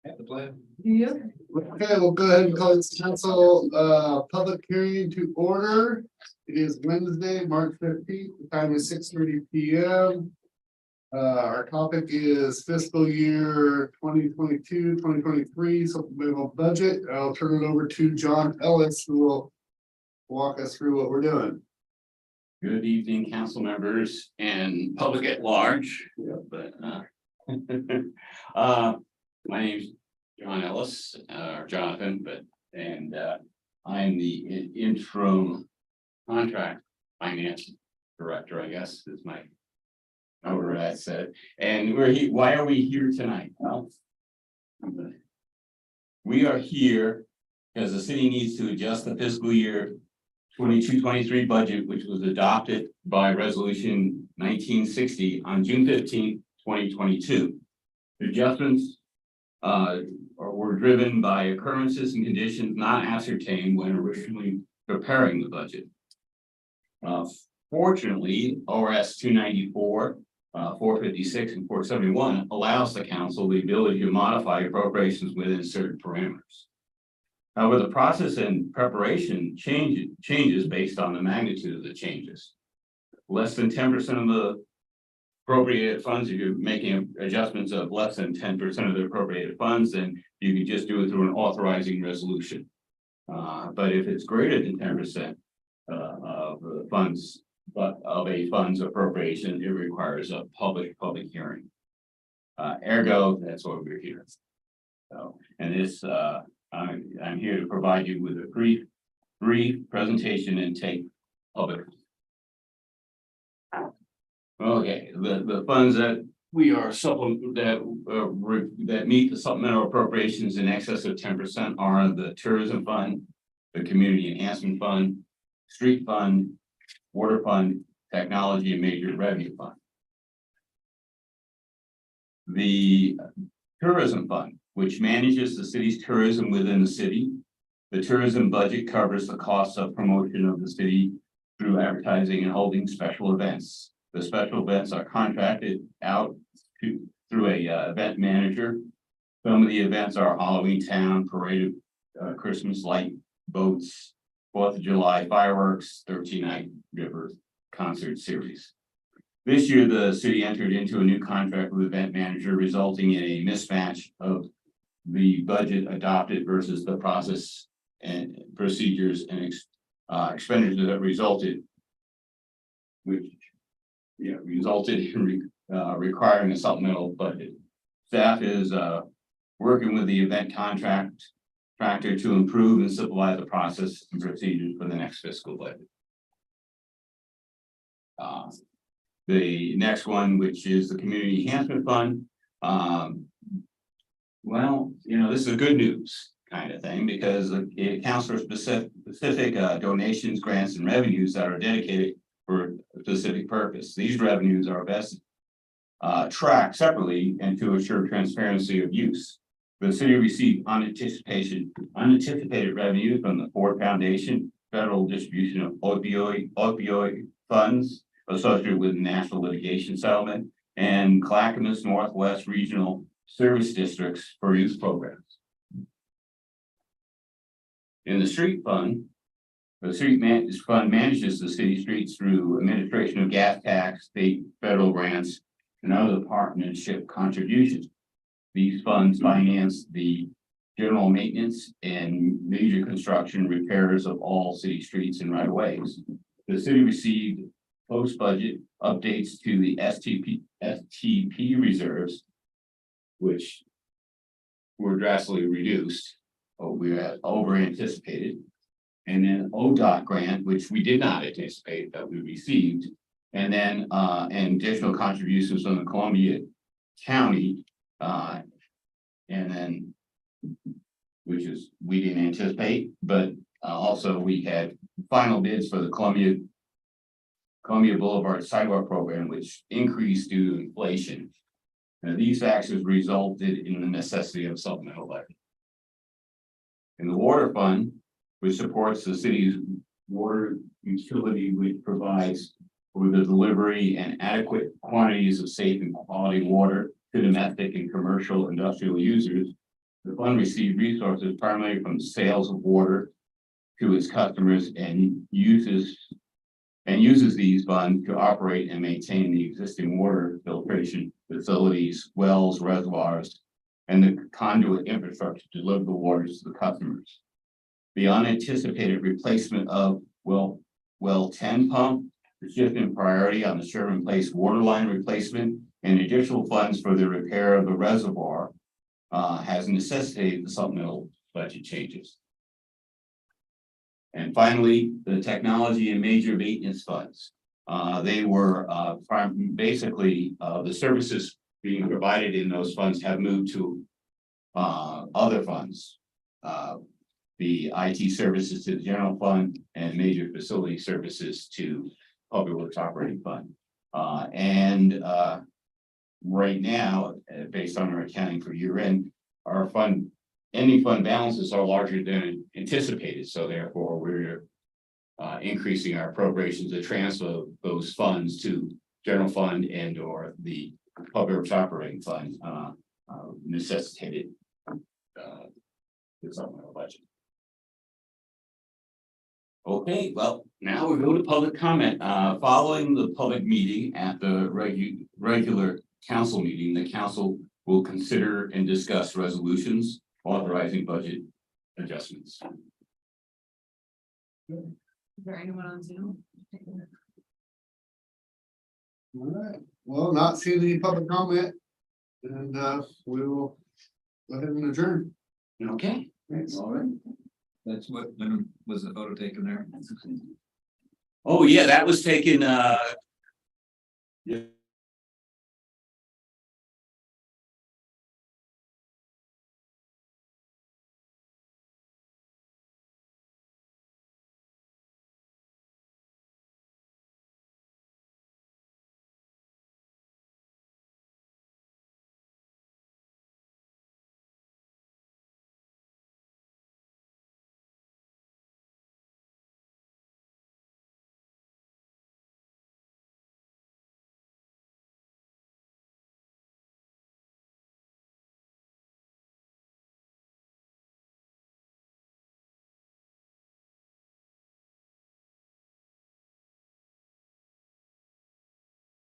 Have the plan. Yeah. Okay, we'll go ahead and call this council public hearing to order. It is Wednesday, March 15th. The time is 6:30 p.m. Our topic is fiscal year 2022-2023 supplemental budget. I'll turn it over to John Ellis, who will walk us through what we're doing. Good evening, council members and public at large. Yeah. But my name's John Ellis, or Jonathan, I'm the interim contract finance director, I guess is my. However, I said, and we're here. Why are we here tonight? Well, we are here because the city needs to adjust the fiscal year 22-23 budget, which was adopted by resolution 1960 on June 15th, 2022. The adjustments were driven by occurrences and conditions not ascertained when originally preparing the budget. Fortunately, ORS 294, 456, and 471 allows the council the ability to modify appropriations within certain parameters. However, the process and preparation changes based on the magnitude of the changes. Less than 10% of the appropriated funds, if you're making adjustments of less than 10% of the appropriated funds, then you can just do it through an authorizing resolution. But if it's greater than 10% of the funds, of a fund's appropriation, it requires a public hearing. Ergo, that's why we're here. So, and this I'm here to provide you with a brief presentation and take public. Okay, the funds that we are that meet the supplemental appropriations in excess of 10% are the tourism fund, the community enhancement fund, street fund, water fund, technology, and major revenue fund. The tourism fund, which manages the city's tourism within the city. The tourism budget covers the costs of promotion of the city through advertising and holding special events. The special events are contracted out through a event manager. Some of the events are Halloween Town, Parade of Christmas light boats, 4th of July fireworks, 13-night river concert series. This year, the city entered into a new contract with event manager, resulting in a mismatch of the budget adopted versus the process and procedures and expenditures that resulted in requiring a supplemental budget. Staff is working with the event contractor to improve and simplify the process and procedures for the next fiscal budget. The next one, which is the Community Enhancement Fund. Well, this is a good news kind of thing because it accounts for specific donations, grants, and revenues that are dedicated for a specific purpose. These revenues are best tracked separately and to assure transparency of use. The city received unanticipated revenue from the Ford Foundation, federal distribution of opioid funds associated with national litigation settlement, and Clackamas Northwest Regional Service Districts for youth programs. In the street fund, the street fund manages the city streets through administration of gas tax, state, federal grants, and other partnership contributions. These funds finance the general maintenance and major construction repairs of all city streets and right-of-ways. The city received post-budget updates to the STP reserves, which were drastically reduced, but we had over anticipated. And then ODOT grant, which we did not anticipate that we received. And then and additional contributions from the Columbia County, and then which is we didn't anticipate, but also we had final bids for the Columbia Boulevard Sidewalk Program, which increased due to inflation. Now, these factors resulted in the necessity of supplemental budget. In the water fund, which supports the city's water utility, which provides for the delivery and adequate quantities of safe and quality water to domestic and commercial industrial users. The fund received resources primarily from sales of water to its customers and uses these funds to operate and maintain the existing water filtration facilities, wells, reservoirs, and the conduit infrastructure to deliver the water to the customers. The unanticipated replacement of well 10 pump, the shift in priority on the Sherman Place water line replacement, and additional funds for the repair of the reservoir has necessitated the supplemental budget changes. And finally, the technology and major maintenance funds. They were basically the services being provided in those funds have moved to other funds. The IT services to the general fund and major facility services to Public Works Operating Fund. Right now, based on our accounting for year end, our ending fund balances are larger than anticipated. So therefore, we're increasing our appropriations to transfer those funds to general fund and or the Public Works Operating Fund necessitated the supplemental budget. Okay, well, now we go to public comment. Following the public meeting at the regular council meeting, the council will consider and discuss resolutions authorizing budget adjustments. Is there anyone on Zoom? All right, well, not seeing any public comment. And we will go ahead and adjourn. Okay. Thanks. All right. That's what, when was the photo taken there? Oh, yeah, that was taken, yeah.